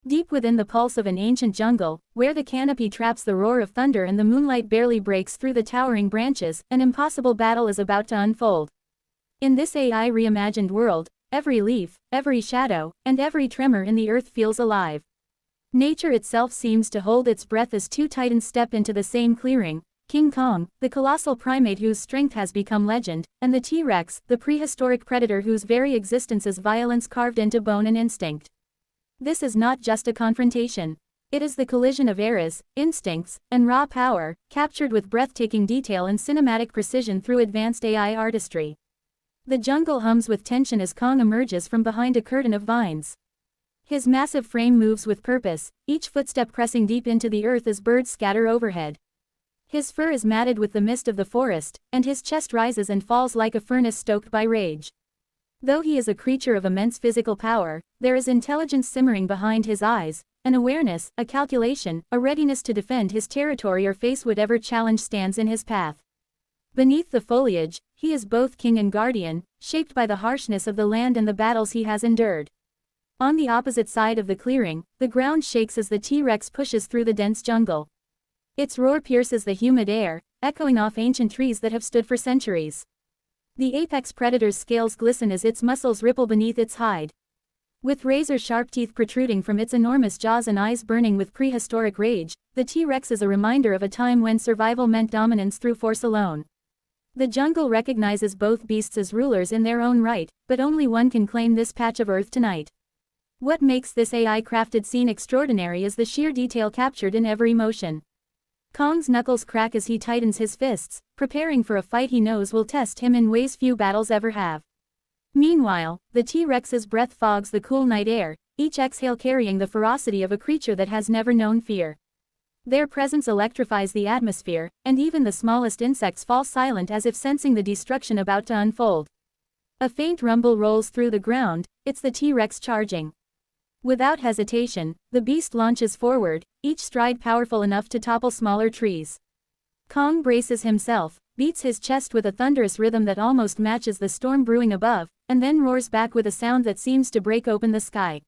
Deep within the pulse of an ancient jungle, where the canopy traps the roar of thunder and the moonlight barely breaks through the towering branches, an impossible battle is about to unfold. In this AI reimagined world, every leaf, every shadow, and every tremor in the earth feels alive. Nature itself seems to hold its breath as two titans step into the same clearing: King Kong, the colossal primate whose strength has become legend, and the T-Rex, the prehistoric predator whose very existence is violence carved into bone and instinct. This is not just a confrontation. It is the collision of eras, instincts, and raw power, captured with breathtaking detail and cinematic precision through advanced AI artistry. The jungle hums with tension as Kong emerges from behind a curtain of vines. His massive frame moves with purpose, each footstep pressing deep into the earth as birds scatter overhead. His fur is matted with the mist of the forest, and his chest rises and falls like a furnace stoked by rage. Though he is a creature of immense physical power, there is intelligence simmering behind his eyes, an awareness, a calculation, a readiness to defend his territory or face whatever challenge stands in his path. Beneath the foliage, he is both king and guardian, shaped by the harshness of the land and the battles he has endured. On the opposite side of the clearing, the ground shakes as the T-Rex pushes through the dense jungle. Its roar pierces the humid air, echoing off ancient trees that have stood for centuries. The apex predator's scales glisten as its muscles ripple beneath its hide. With razor-sharp teeth protruding from its enormous jaws and eyes burning with prehistoric rage, the T-Rex is a reminder of a time when survival meant dominance through force alone. The jungle recognizes both beasts as rulers in their own right, but only one can claim this patch of earth tonight. What makes this AI-crafted scene extraordinary is the sheer detail captured in every motion. Kong's knuckles crack as he tightens his fists, preparing for a fight he knows will test him in ways few battles ever have. Meanwhile, the T-Rex's breath fogs the cool night air, each exhale carrying the ferocity of a creature that has never known fear. Their presence electrifies the atmosphere, and even the smallest insects fall silent as if sensing the destruction about to unfold. A faint rumble rolls through the ground, it's the T-Rex charging. Without hesitation, the beast launches forward, each stride powerful enough to topple smaller trees. Kong braces himself, beats his chest with a thunderous rhythm that almost matches the storm brewing above, and then roars back with a sound that seems to break open the sky.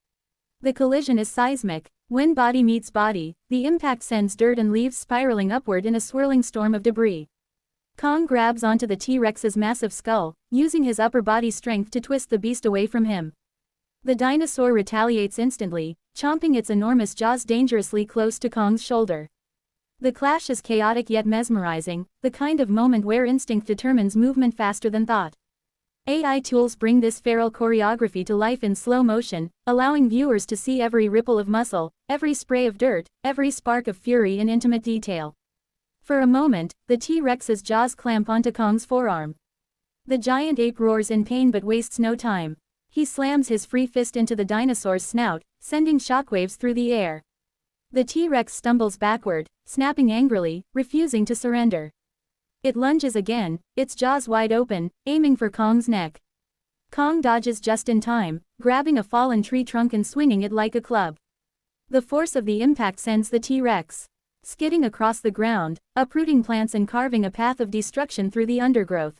The collision is seismic. When body meets body, the impact sends dirt and leaves spiraling upward in a swirling storm of debris. Kong grabs onto the T-Rex's massive skull, using his upper body strength to twist the beast away from him. The dinosaur retaliates instantly, chomping its enormous jaws dangerously close to Kong's shoulder. The clash is chaotic yet mesmerizing, the kind of moment where instinct determines movement faster than thought. AI tools bring this feral choreography to life in slow motion, allowing viewers to see every ripple of muscle, every spray of dirt, every spark of fury in intimate detail. For a moment, the T-Rex's jaws clamp onto Kong's forearm. The giant ape roars in pain but wastes no time. He slams his free fist into the dinosaur's snout, sending shockwaves through the air. The T-Rex stumbles backward, snapping angrily, refusing to surrender. It lunges again, its jaws wide open, aiming for Kong's neck. Kong dodges just in time, grabbing a fallen tree trunk and swinging it like a club. The force of the impact sends the T-Rex skidding across the ground, uprooting plants and carving a path of destruction through the undergrowth.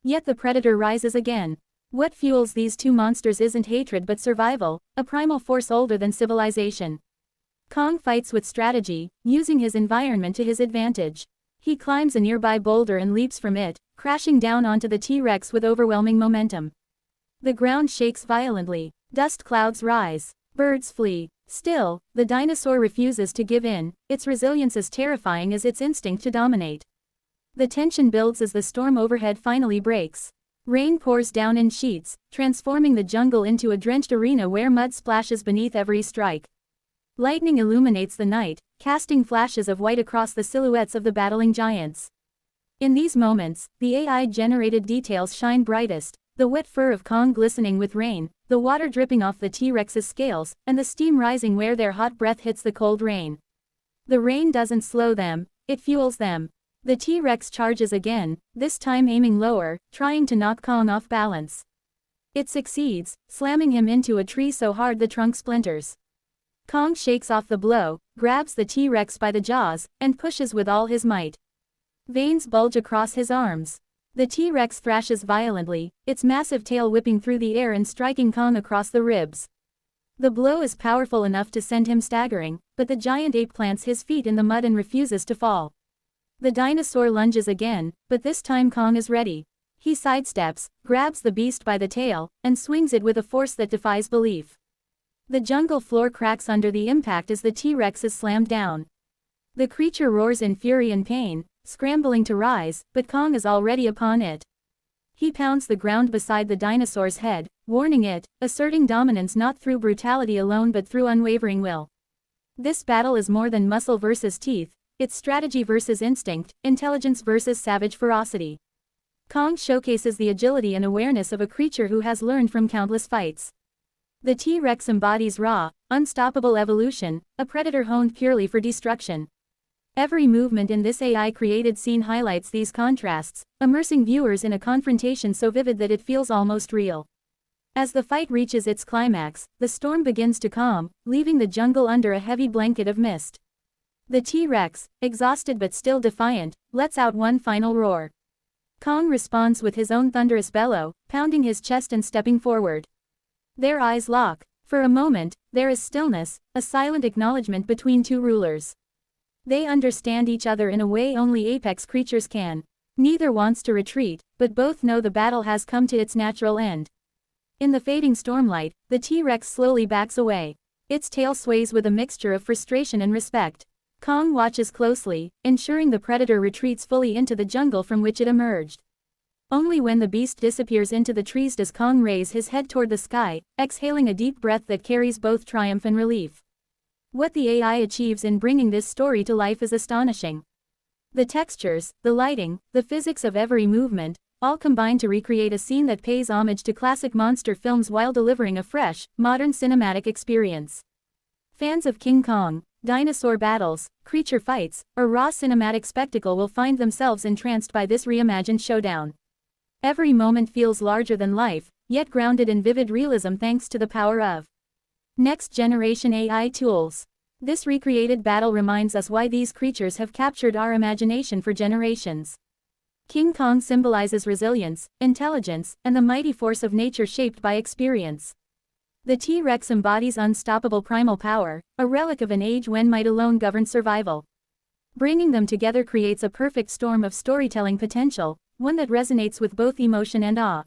Yet the predator rises again. What fuels these two monsters isn't hatred but survival, a primal force older than civilization. Kong fights with strategy, using his environment to his advantage. He climbs a nearby boulder and leaps from it, crashing down onto the T-Rex with overwhelming momentum. The ground shakes violently, dust clouds rise, birds flee. Still, the dinosaur refuses to give in, its resilience as terrifying as its instinct to dominate. The tension builds as the storm overhead finally breaks. Rain pours down in sheets, transforming the jungle into a drenched arena where mud splashes beneath every strike. Lightning illuminates the night, casting flashes of white across the silhouettes of the battling giants. In these moments, the AI-generated details shine brightest, the wet fur of Kong glistening with rain, the water dripping off the T-Rex's scales, and the steam rising where their hot breath hits the cold rain. The rain doesn't slow them, it fuels them. The T-Rex charges again, this time aiming lower, trying to knock Kong off balance. It succeeds, slamming him into a tree so hard the trunk splinters. Kong shakes off the blow, grabs the T-Rex by the jaws, and pushes with all his might. Veins bulge across his arms. The T-Rex thrashes violently, its massive tail whipping through the air and striking Kong across the ribs. The blow is powerful enough to send him staggering, but the giant ape plants his feet in the mud and refuses to fall. The dinosaur lunges again, but this time Kong is ready. He sidesteps, grabs the beast by the tail, and swings it with a force that defies belief. The jungle floor cracks under the impact as the T-Rex is slammed down. The creature roars in fury and pain, scrambling to rise, but Kong is already upon it. He pounds the ground beside the dinosaur's head, warning it, asserting dominance not through brutality alone but through unwavering will. This battle is more than muscle versus teeth, it's strategy versus instinct, intelligence versus savage ferocity. Kong showcases the agility and awareness of a creature who has learned from countless fights. The T-Rex embodies raw, unstoppable evolution, a predator honed purely for destruction. Every movement in this AI-created scene highlights these contrasts, immersing viewers in a confrontation so vivid that it feels almost real. As the fight reaches its climax, the storm begins to calm, leaving the jungle under a heavy blanket of mist. The T-Rex, exhausted but still defiant, lets out one final roar. Kong responds with his own thunderous bellow, pounding his chest and stepping forward. Their eyes lock. For a moment, there is stillness, a silent acknowledgement between two rulers. They understand each other in a way only apex creatures can. Neither wants to retreat, but both know the battle has come to its natural end. In the fading stormlight, the T-Rex slowly backs away. Its tail sways with a mixture of frustration and respect. Kong watches closely, ensuring the predator retreats fully into the jungle from which it emerged. Only when the beast disappears into the trees does Kong raise his head toward the sky, exhaling a deep breath that carries both triumph and relief. What the AI achieves in bringing this story to life is astonishing. The textures, the lighting, the physics of every movement, all combine to recreate a scene that pays homage to classic monster films while delivering a fresh, modern cinematic experience. Fans of King Kong, dinosaur battles, creature fights, or raw cinematic spectacle will find themselves entranced by this reimagined showdown. Every moment feels larger than life, yet grounded in vivid realism thanks to the power of next-generation AI tools. This recreated battle reminds us why these creatures have captured our imagination for generations. King Kong symbolizes resilience, intelligence, and the mighty force of nature shaped by experience. The T-Rex embodies unstoppable primal power, a relic of an age when might alone governed survival. Bringing them together creates a perfect storm of storytelling potential, one that resonates with both emotion and awe.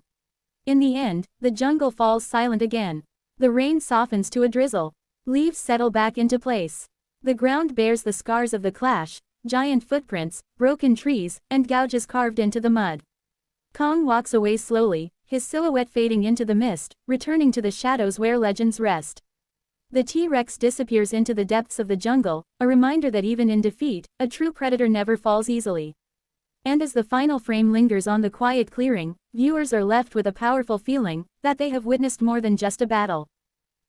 In the end, the jungle falls silent again. The rain softens to a drizzle. Leaves settle back into place. The ground bears the scars of the clash, giant footprints, broken trees, and gouges carved into the mud. Kong walks away slowly, his silhouette fading into the mist, returning to the shadows where legends rest. The T-Rex disappears into the depths of the jungle, a reminder that even in defeat, a true predator never falls easily. And as the final frame lingers on the quiet clearing, viewers are left with a powerful feeling that they have witnessed more than just a battle.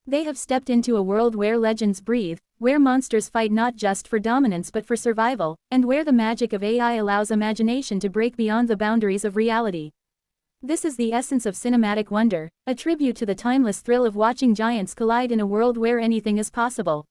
They have stepped into a world where legends breathe, where monsters fight not just for dominance but for survival, and where the magic of AI allows imagination to break beyond the boundaries of reality. This is the essence of cinematic wonder, a tribute to the timeless thrill of watching giants collide in a world where anything is possible.